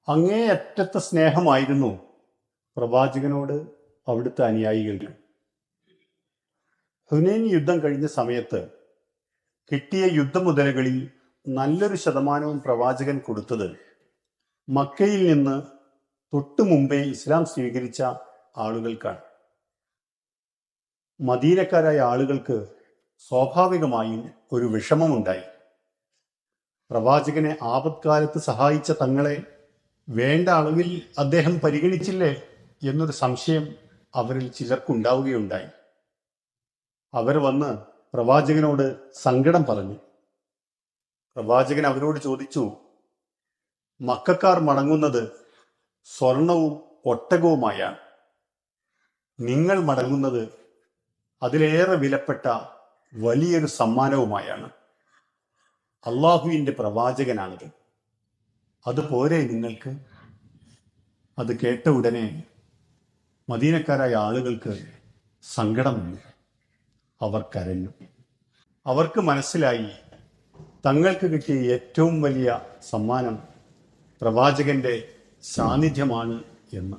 അങ്ങേയറ്റത്തെ സ്നേഹമായിരുന്നു പ്രവാചകനോട് അവിടുത്തെ അനുയായികൾക്ക്. ഹുനൈൻ യുദ്ധം കഴിഞ്ഞ സമയത്ത് കിട്ടിയ യുദ്ധമുതലുകളിൽ നല്ലൊരു ശതമാനവും പ്രവാചകൻ കൊടുത്തത് മക്കയിൽ നിന്ന് തൊട്ടു മുമ്പേ ഇസ്ലാം സ്വീകരിച്ച ആളുകൾക്കാണ്. മദീനക്കാരായ ആളുകൾക്ക് സ്വാഭാവികമായും ഒരു വിഷമമുണ്ടായി. പ്രവാചകനെ ആപത്കാലത്ത് സഹായിച്ച തങ്ങളെ വേണ്ട അളവിൽ അദ്ദേഹം പരിഗണിച്ചില്ലേ എന്നൊരു സംശയം അവരിൽ ചിലർക്കുണ്ടാവുകയുണ്ടായി. അവർ വന്ന് പ്രവാചകനോട് സങ്കടം പറഞ്ഞു. പ്രവാചകൻ അവരോട് ചോദിച്ചു, മക്കക്കാർ മടങ്ങുന്നത് സ്വർണവും ഒട്ടകവുമായാണ്, നിങ്ങൾ മടങ്ങുന്നത് അതിലേറെ വിലപ്പെട്ട വലിയൊരു സമ്മാനവുമായാണ്. അള്ളാഹുവിൻ്റെ പ്രവാചകനാണത്, അതുപോരെ നിങ്ങൾക്ക്? അത് കേട്ട ഉടനെ മദീനക്കാരായ ആളുകൾക്ക് സങ്കടം വന്നു. അവർ കരഞ്ഞു. അവർക്ക് മനസ്സിലായി തങ്ങൾക്ക് കിട്ടിയ ഏറ്റവും വലിയ സമ്മാനം പ്രവാചകന്റെ സാന്നിധ്യമാണ് എന്ന്.